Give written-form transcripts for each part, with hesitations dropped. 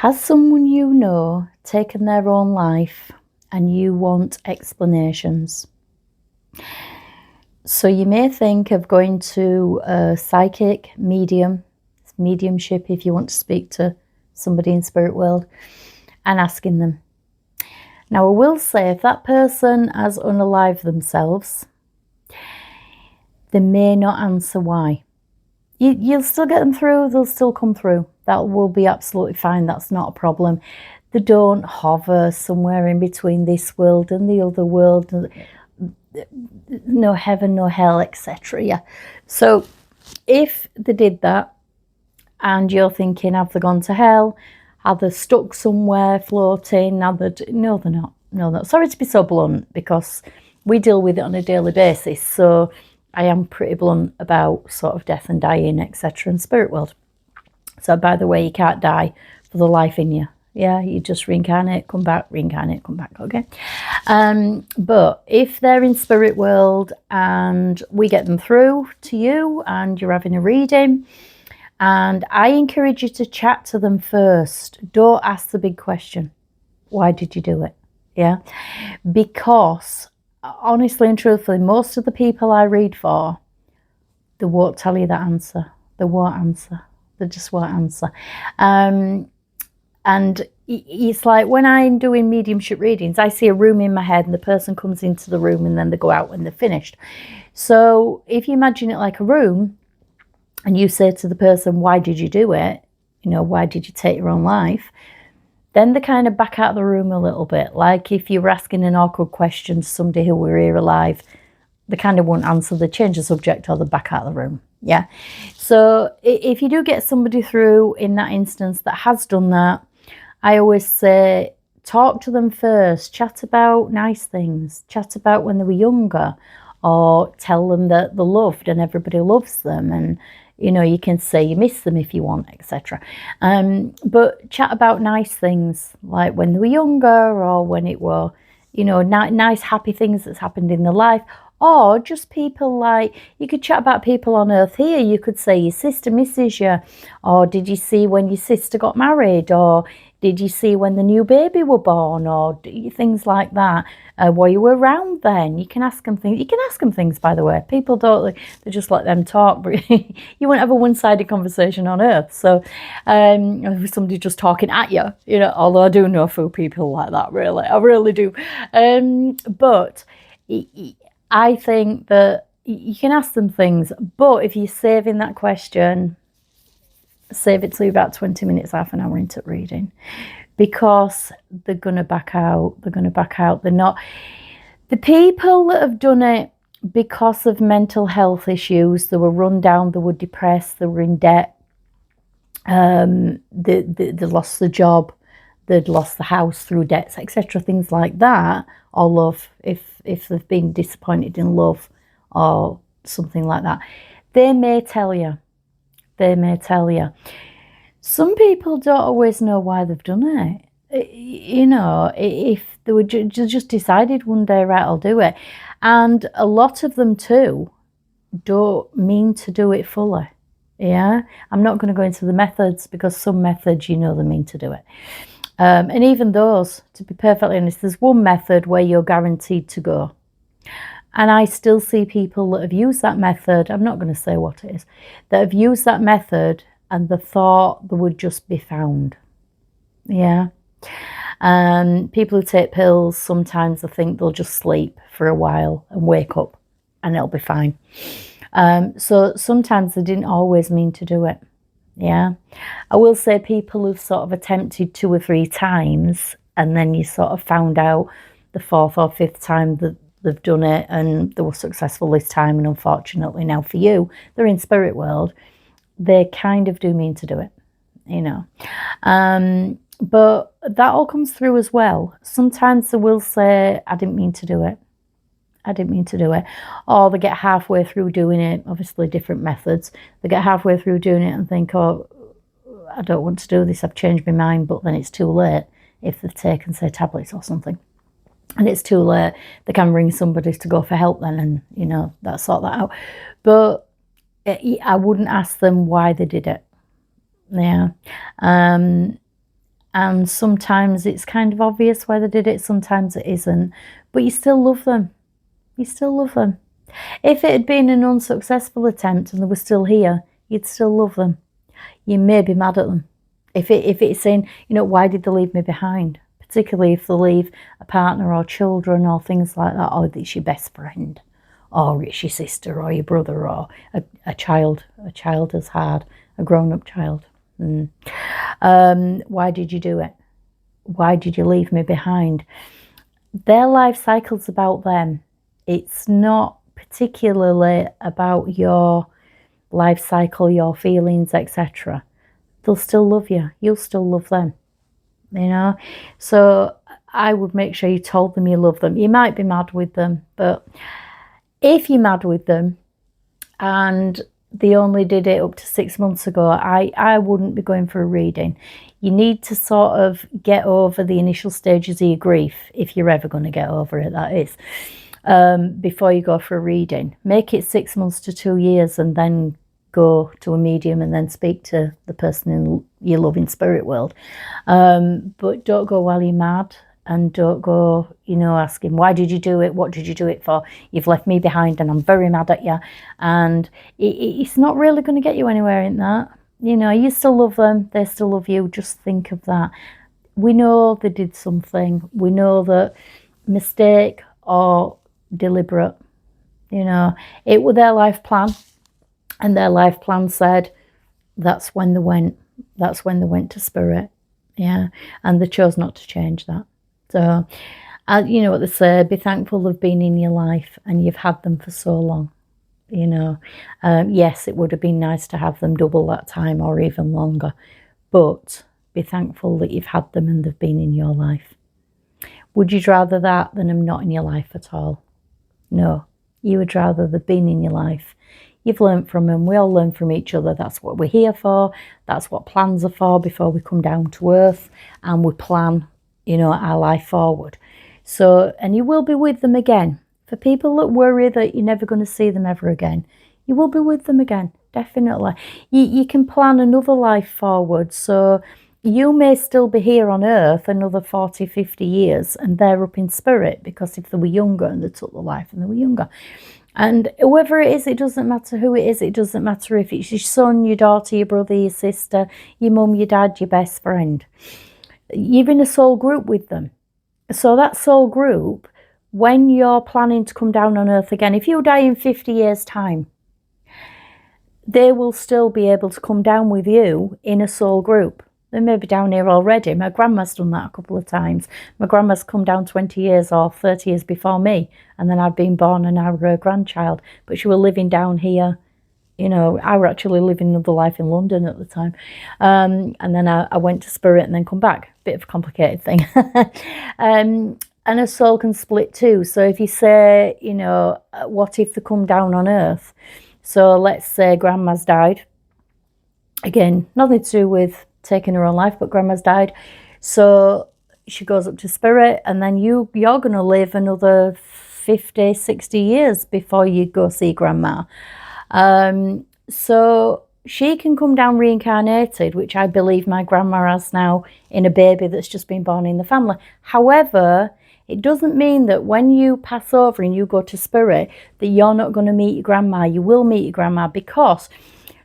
Has someone you know taken their own life and you want explanations? So you may think of going to a psychic, mediumship if you want to speak to somebody in spirit world, and asking them. Now I will say, if that person has unalived themselves, they may not answer why. You'll still get them through, they'll still come through. That will be absolutely fine, that's not a problem. They don't hover somewhere in between this world and the other world, no heaven, no hell, etc. Yeah. So if they did that and you're thinking, have they gone to hell? Are they stuck somewhere floating? No, they're not. No, not. Sorry to be so blunt, because we deal with it on a daily basis. So I am pretty blunt about sort of death and dying, etc. in spirit world. So by the way, you can't die for the life in you. Yeah, you just reincarnate, come back, okay? But if they're in spirit world and we get them through to you and you're having a reading, and I encourage you to chat to them first. Don't ask the big question. Why did you do it? Yeah, because honestly and truthfully, most of the people I read for, they won't tell you that answer. They won't answer. They just won't answer. And it's like when I'm doing mediumship readings, I see a room in my head and the person comes into the room and then they go out when they're finished. So if you imagine it like a room and you say to the person, why did you do it? You know, why did you take your own life? Then they kind of back out of the room a little bit. Like if you were asking an awkward question to somebody who were here alive, they kind of won't answer, they change the subject or they back out of the room. Yeah. So if you do get somebody through in that instance that has done that, I always say, talk to them first, chat about nice things, chat about when they were younger, or tell them that they're loved and everybody loves them, and you know, you can say you miss them if you want, etc. But chat about nice things, like when they were younger, or when it were, you know, nice happy things that's happened in their life. Or just people, like you could chat about people on earth here. You could say your sister misses you, or did you see when your sister got married, or did you see when the new baby were born, or things like that. Were you around then? You can ask them things. You can ask them things, by the way. People don't, they just let them talk. But you won't have a one-sided conversation on earth. So somebody just talking at you, you know, although I do know a few people like that, really. I really do. But I think that you can ask them things, but if you're saving that question, save it till you're about 20 minutes, half an hour into reading, because they're going to back out. They're not. The people that have done it because of mental health issues, they were run down, they were depressed, they were in debt, they lost the job, they'd lost the house through debts, etc., things like that, or love, if they've been disappointed in love or something like that, they may tell you. Some people don't always know why they've done it. You know, if they were just decided one day, right, I'll do it. And a lot of them too don't mean to do it fully. Yeah, I'm not going to go into the methods, because some methods, you know, they mean to do it. And even those, to be perfectly honest, there's one method where you're guaranteed to go. And I still see people that have used that method, I'm not going to say what it is, that have used that method and they thought they would just be found. Yeah. People who take pills, sometimes they think they'll just sleep for a while and wake up and it'll be fine. So sometimes they didn't always mean to do it. Yeah. I will say people who've sort of attempted 2 or 3 times and then you sort of found out the 4th or 5th time that they've done it and they were successful this time, and unfortunately now for you, they're in spirit world, they kind of do mean to do it, you know. But that all comes through as well. Sometimes they will say, I didn't mean to do it. Or they get halfway through doing it, obviously different methods. They get halfway through doing it and think, oh, I don't want to do this, I've changed my mind, but then it's too late if they've taken, say, tablets or something. And it's too late, they can ring somebody to go for help then, and, you know, sort that out. But I wouldn't ask them why they did it. Yeah. And sometimes it's kind of obvious why they did it, sometimes it isn't. But you still love them. You still love them. If it had been an unsuccessful attempt and they were still here, you'd still love them. You may be mad at them. If it's saying, why did they leave me behind? Particularly if they leave a partner or children or things like that, or it's your best friend, or it's your sister or your brother, or a child. A child has had a grown-up child. Why did you do it? Why did you leave me behind? Their life cycle's about them. It's not particularly about your life cycle, your feelings, etc. They'll still love you. You'll still love them. So I would make sure you told them you love them. You might be mad with them, but if you're mad with them and they only did it up to 6 months ago, I wouldn't be going for a reading. You need to sort of get over the initial stages of your grief, if you're ever going to get over it, that is, before you go for a reading. Make it 6 months to 2 years and then go to a medium and then speak to the person in your loving spirit world. But don't go while you're mad, and don't go, asking, why did you do it? What did you do it for? You've left me behind and I'm very mad at you. And it's not really going to get you anywhere in that. You still love them. They still love you. Just think of that. We know they did something. We know that mistake or deliberate, it was their life plan. And their life plan said that's when they went. That's when they went to spirit. Yeah. And they chose not to change that. So, you know what they say, be thankful they've been in your life and you've had them for so long. Yes, it would have been nice to have them double that time or even longer. But be thankful that you've had them and they've been in your life. Would you rather that than them not in your life at all? No. You would rather they've been in your life. You've learned from them. We all learn from each other. That's what we're here for. That's what plans are for before we come down to earth and we plan, our life forward. So, and you will be with them again. For people that worry that you're never going to see them ever again, you will be with them again, definitely. You can plan another life forward. So you may still be here on earth another 40, 50 years and they're up in spirit, because if they were younger and they took the life and they were younger. And whoever it is, it doesn't matter who it is. It doesn't matter if it's your son, your daughter, your brother, your sister, your mum, your dad, your best friend. You're in a soul group with them. So that soul group, when you're planning to come down on earth again, if you die in 50 years' time, they will still be able to come down with you in a soul group. They may be down here already. My grandma's done that a couple of times. My grandma's come down 20 years or 30 years before me, and then I've been born and I were her grandchild. But she was living down here. I were actually living another life in London at the time. And then I went to spirit and then come back. Bit of a complicated thing. And a soul can split too. So if you say, what if they come down on earth? So let's say grandma's died. Again, nothing to do with taking her own life, but grandma's died. So she goes up to spirit, and then you're going to live another 50, 60 years before you go see grandma. So she can come down reincarnated, which I believe my grandma has now, in a baby that's just been born in the family. However, it doesn't mean that when you pass over and you go to spirit that you're not going to meet your grandma. You will meet your grandma, because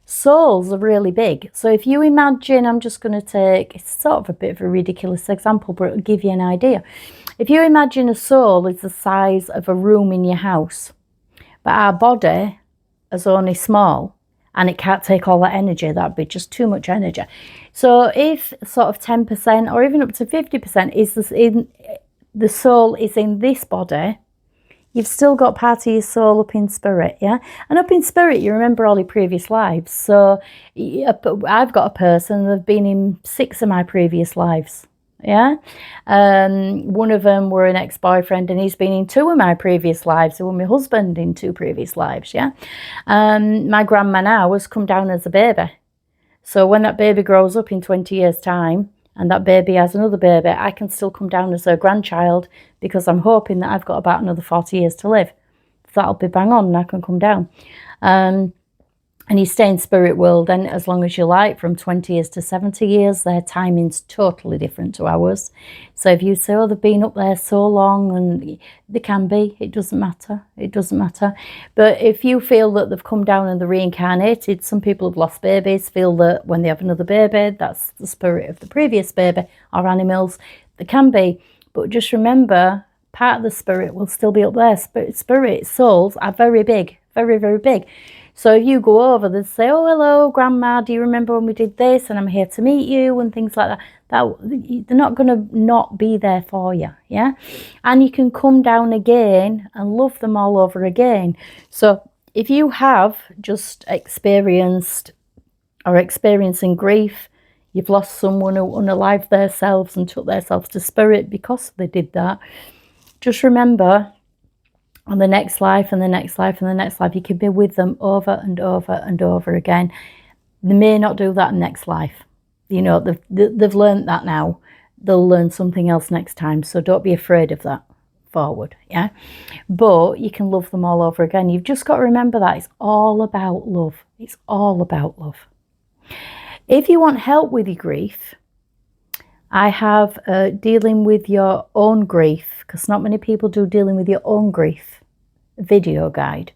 souls are really big. So if you imagine, I'm just going to take, it's sort of a bit of a ridiculous example, but it'll give you an idea. If you imagine a soul is the size of a room in your house, but our body is only small and it can't take all that energy, that'd be just too much energy. So if sort of 10% or even up to 50% is the soul is in this body, you've still got part of your soul up in spirit, yeah? And up in spirit, you remember all your previous lives. So I've got a person, they've been in 6 of my previous lives, yeah? One of them were an ex-boyfriend, and he's been in 2 of my previous lives. So my husband in 2 previous lives, yeah? My grandma now has come down as a baby. So when that baby grows up in 20 years' time, and that baby has another baby, I can still come down as her grandchild, because I'm hoping that I've got about another 40 years to live. So that'll be bang on and I can come down. and you stay in spirit world then as long as you like, from 20 years to 70 years. Their timing's totally different to ours. So if you say, oh, they've been up there so long, and they can be, it doesn't matter. It doesn't matter. But if you feel that they've come down and they're reincarnated, some people have lost babies, feel that when they have another baby, that's the spirit of the previous baby, or animals. They can be. But just remember, part of the spirit will still be up there. Spirit souls are very big, very, very big. So if you go over, they say, oh, hello, Grandma, do you remember when we did this? And I'm here to meet you, and things like that. They're not going to not be there for you, yeah? And you can come down again and love them all over again. So if you have just experienced or experiencing grief, you've lost someone who unalived themselves and took themselves to spirit because they did that, just remember, on the next life and the next life and the next life, you can be with them over and over and over again. They may not do that next life. You know, they've learned that now. They'll learn something else next time. So don't be afraid of that forward, yeah? But you can love them all over again. You've just got to remember that it's all about love. It's all about love. If you want help with your grief, I have dealing with your own grief, because not many people do dealing with your own grief video guide.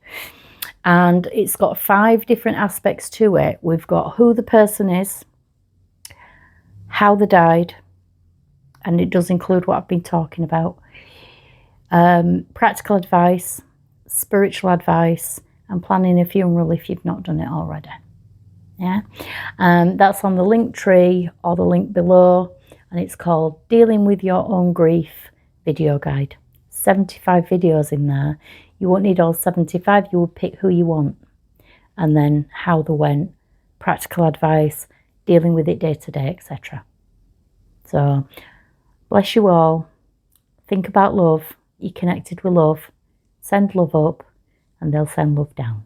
And it's got 5 different aspects to it. We've got who the person is, how they died, and it does include what I've been talking about, practical advice, spiritual advice, and planning a funeral if you've not done it already. Yeah, that's on the link tree or the link below, and it's called Dealing with Your Own Grief video guide. 75 videos in there. You won't need all 75. You will pick who you want, and then how they went, practical advice, dealing with it day to day, etc. So bless you all. Think about love. You're connected with love. Send love up, and they'll send love down.